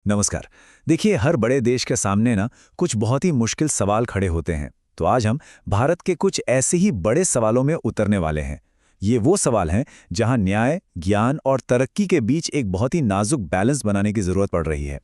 नमस्कार। देखिए, हर बड़े देश के सामने ना कुछ बहुत ही मुश्किल सवाल खड़े होते हैं। तो आज हम भारत के कुछ ऐसे ही बड़े सवालों में उतरने वाले हैं। ये वो सवाल हैं जहां न्याय, ज्ञान और तरक्की के बीच एक बहुत ही नाजुक बैलेंस बनाने की जरूरत पड़ रही है।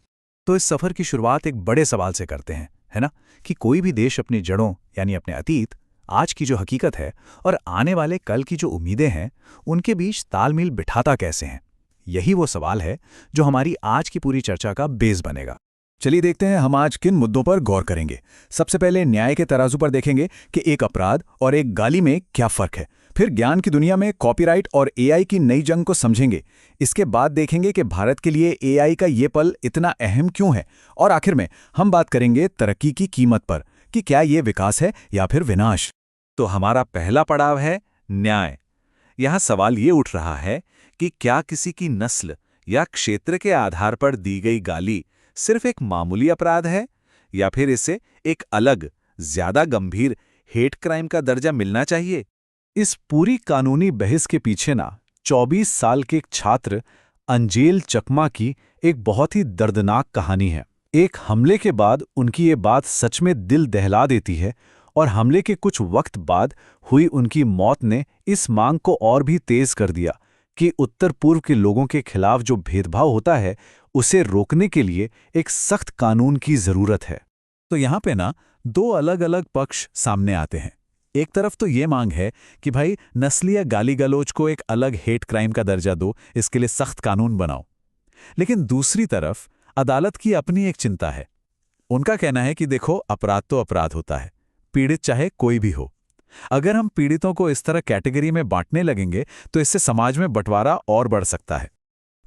तो इस सफर की शुरुआत एक बड़े सवाल से करते हैं, है ना? कि कोई भी देश अपनी जड़ों यानी अपने अतीत, आज की जो हकीकत है और आने वाले कल की जो उम्मीदें हैं, उनके बीच तालमेल बिठाता कैसे हैं? यही वो सवाल है जो हमारी आज की पूरी चर्चा का बेस बनेगा। चलिए देखते हैं हम आज किन मुद्दों पर गौर करेंगे। सबसे पहले न्याय के तराजू पर देखेंगे कि एक अपराध और एक गाली में क्या फर्क है। फिर ज्ञान की दुनिया में कॉपीराइट और एआई की नई जंग को समझेंगे। इसके बाद देखेंगे कि भारत के लिए एआई का ये पल इतना अहम क्यों है। और आखिर में हम बात करेंगे तरक्की की कीमत पर, कि क्या ये विकास है या फिर विनाश। तो हमारा पहला पड़ाव है न्याय। यहाँ सवाल ये उठ रहा है कि क्या किसी की नस्ल या क्षेत्र के आधार पर दी गई गाली सिर्फ एक मामूली अपराध है, या फिर इसे एक अलग, ज्यादा गंभीर हेट क्राइम का दर्जा मिलना चाहिए। इस पूरी कानूनी बहस के पीछे ना 24 साल के एक छात्र अंजेल चकमा की एक बहुत ही दर्दनाक कहानी है। एक हमले के बाद उनकी ये बात सच में दिल दहला देती है, और हमले के कुछ वक्त बाद हुई उनकी मौत ने इस मांग को और भी तेज कर दिया कि उत्तर पूर्व के लोगों के खिलाफ जो भेदभाव होता है, उसे रोकने के लिए एक सख्त कानून की जरूरत है। तो यहाँ पे ना दो अलग अलग पक्ष सामने आते हैं। एक तरफ तो ये मांग है कि भाई नस्लीय गाली गलौज को एक अलग हेट क्राइम का दर्जा दो, इसके लिए सख्त कानून बनाओ। लेकिन दूसरी तरफ अदालत की अपनी एक चिंता है। उनका कहना है कि देखो, अपराध तो अपराध होता है, पीड़ित चाहे कोई भी हो। अगर हम पीड़ितों को इस तरह कैटेगरी में बांटने लगेंगे तो इससे समाज में बंटवारा और बढ़ सकता है।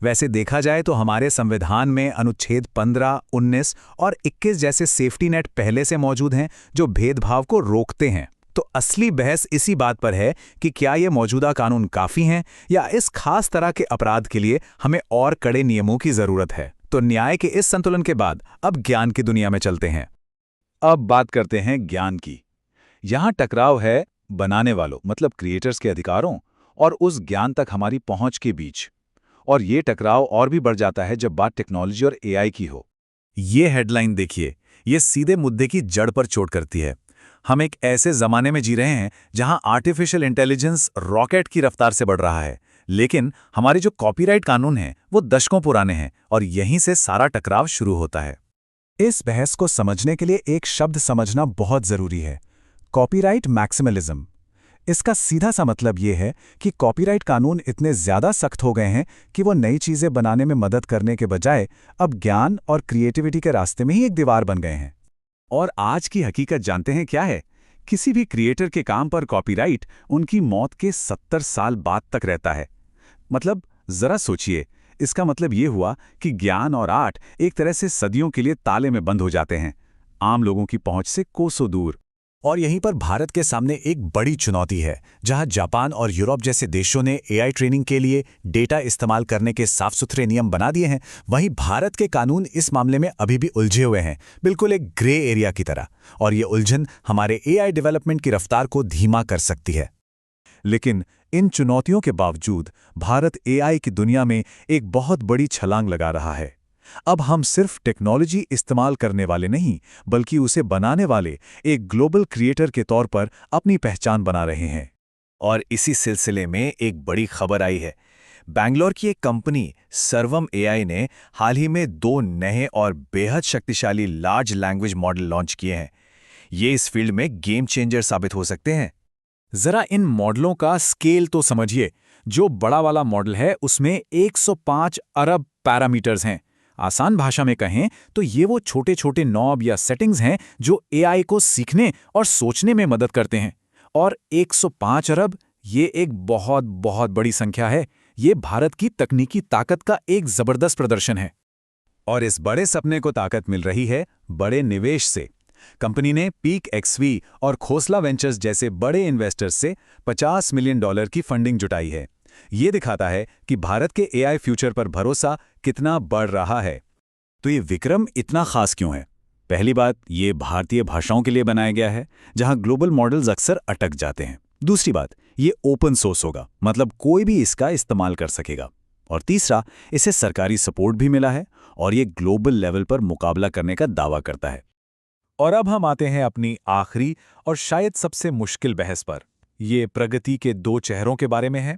वैसे देखा जाए तो हमारे संविधान में अनुच्छेद 15, 19 और 21 जैसे सेफ्टी नेट पहले से मौजूद हैं जो भेदभाव को रोकते हैं। तो असली बहस इसी बात पर है कि क्या ये मौजूदा कानून काफी हैं या इस खास तरह के अपराध के लिए हमें और कड़े नियमों की जरूरत है। तो न्याय के इस संतुलन के बाद अब ज्ञान की दुनिया में चलते हैं। अब बात करते हैं ज्ञान की। यहां टकराव है बनाने वालों मतलब क्रिएटर्स के अधिकारों और उस ज्ञान तक हमारी पहुंच के बीच। और ये टकराव और भी बढ़ जाता है जब बात टेक्नोलॉजी और एआई की हो। ये हेडलाइन देखिए, ये सीधे मुद्दे की जड़ पर चोट करती है। हम एक ऐसे जमाने में जी रहे हैं जहां आर्टिफिशियल इंटेलिजेंस रॉकेट की रफ्तार से बढ़ रहा है, लेकिन हमारे जो कॉपीराइट कानून हैं वो दशकों पुराने हैं, और यहीं से सारा टकराव शुरू होता है। इस बहस को समझने के लिए एक शब्द समझना बहुत जरूरी है, कॉपीराइट मैक्सिमलिज्म। इसका सीधा सा मतलब ये है कि कॉपीराइट कानून इतने ज्यादा सख्त हो गए हैं कि वो नई चीजें बनाने में मदद करने के बजाय अब ज्ञान और क्रिएटिविटी के रास्ते में ही एक दीवार बन गए हैं। और आज की हकीकत जानते हैं क्या है? किसी भी क्रिएटर के काम पर कॉपीराइट उनकी मौत के 70 साल बाद तक रहता है। मतलब जरा सोचिए, इसका मतलब ये हुआ कि ज्ञान और आर्ट एक तरह से सदियों के लिए ताले में बंद हो जाते हैं, आम लोगों की पहुंच से कोसों दूर। और यहीं पर भारत के सामने एक बड़ी चुनौती है। जहां जापान और यूरोप जैसे देशों ने एआई ट्रेनिंग के लिए डेटा इस्तेमाल करने के साफ सुथरे नियम बना दिए हैं, वहीं भारत के कानून इस मामले में अभी भी उलझे हुए हैं, बिल्कुल एक ग्रे एरिया की तरह। और ये उलझन हमारे एआई डेवलपमेंट की रफ्तार को धीमा कर सकती है। लेकिन इन चुनौतियों के बावजूद भारत एआई की दुनिया में एक बहुत बड़ी छलांग लगा रहा है। अब हम सिर्फ टेक्नोलॉजी इस्तेमाल करने वाले नहीं, बल्कि उसे बनाने वाले एक ग्लोबल क्रिएटर के तौर पर अपनी पहचान बना रहे हैं। और इसी सिलसिले में एक बड़ी खबर आई है। बैंगलोर की एक कंपनी सर्वम एआई ने हाल ही में 2 नए और बेहद शक्तिशाली लार्ज लैंग्वेज मॉडल लॉन्च किए हैं। ये इस फील्ड में गेम चेंजर साबित हो सकते हैं। जरा इन मॉडलों का स्केल तो समझिए। जो बड़ा वाला मॉडल है उसमें 105 अरब पैरामीटर्स हैं। आसान भाषा में कहें तो ये वो छोटे छोटे नॉब या सेटिंग्स हैं जो एआई को सीखने और सोचने में मदद करते हैं। और 105 अरब, ये एक बहुत बहुत बड़ी संख्या है। ये भारत की तकनीकी ताकत का एक जबरदस्त प्रदर्शन है। और इस बड़े सपने को ताकत मिल रही है बड़े निवेश से। कंपनी ने पीक एक्सवी और खोसला वेंचर्स जैसे बड़े इन्वेस्टर्स से $50 मिलियन की फंडिंग जुटाई है। ये दिखाता है कि भारत के एआई फ्यूचर पर भरोसा कितना बढ़ रहा है। तो ये विक्रम इतना खास क्यों है? पहली बात, ये भारतीय भाषाओं के लिए बनाया गया है, जहां ग्लोबल मॉडल्स अक्सर अटक जाते हैं। दूसरी बात, ये ओपन सोर्स होगा, मतलब कोई भी इसका इस्तेमाल कर सकेगा। और तीसरा, इसे सरकारी सपोर्ट भी मिला है और ये ग्लोबल लेवल पर मुकाबला करने का दावा करता है। और अब हम आते हैं अपनी आखिरी और शायद सबसे मुश्किल बहस पर। ये प्रगति के दो चेहरों के बारे में है,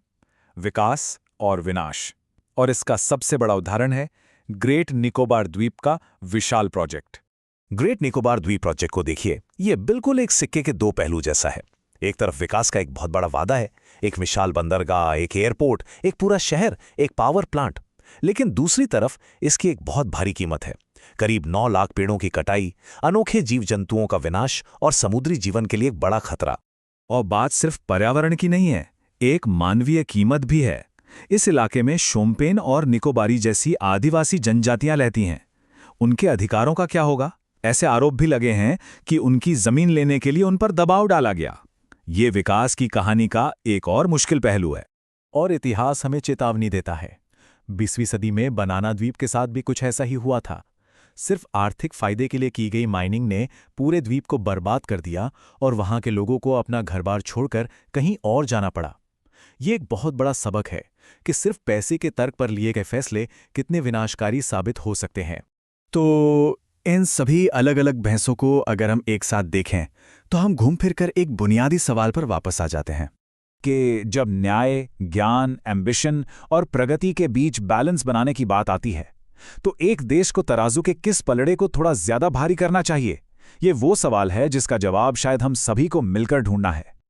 विकास और विनाश। और इसका सबसे बड़ा उदाहरण है ग्रेट निकोबार द्वीप का विशाल प्रोजेक्ट। ग्रेट निकोबार द्वीप प्रोजेक्ट को देखिए, ये बिल्कुल एक सिक्के के दो पहलू जैसा है। एक तरफ विकास का एक बहुत बड़ा वादा है, एक विशाल बंदरगाह, एक एयरपोर्ट, एक पूरा शहर, एक पावर प्लांट। लेकिन दूसरी तरफ इसकी एक बहुत भारी कीमत है, करीब 9 लाख पेड़ों की कटाई, अनोखे जीव जंतुओं का विनाश और समुद्री जीवन के लिए एक बड़ा खतरा। और बात सिर्फ पर्यावरण की नहीं है, एक मानवीय कीमत भी है। इस इलाके में शोम्पेन और निकोबारी जैसी आदिवासी जनजातियां रहती हैं। उनके अधिकारों का क्या होगा? ऐसे आरोप भी लगे हैं कि उनकी जमीन लेने के लिए उन पर दबाव डाला गया। ये विकास की कहानी का एक और मुश्किल पहलू है। और इतिहास हमें चेतावनी देता है। 20वीं सदी में बनाना द्वीप के साथ भी कुछ ऐसा ही हुआ था। सिर्फ आर्थिक फायदे के लिए की गई माइनिंग ने पूरे द्वीप को बर्बाद कर दिया और वहां के लोगों को अपना घर-बार छोड़कर कहीं और जाना पड़ा। ये एक बहुत बड़ा सबक है कि सिर्फ पैसे के तर्क पर लिए गए फैसले कितने विनाशकारी साबित हो सकते हैं। तो इन सभी अलग अलग बहसों को अगर हम एक साथ देखें तो हम घूम फिरकर एक बुनियादी सवाल पर वापस आ जाते हैं कि जब न्याय, ज्ञान, एम्बिशन और प्रगति के बीच बैलेंस बनाने की बात आती है, तो एक देश को तराजू के किस पलड़े को थोड़ा ज्यादा भारी करना चाहिए? ये वो सवाल है जिसका जवाब शायद हम सभी को मिलकर ढूंढना है।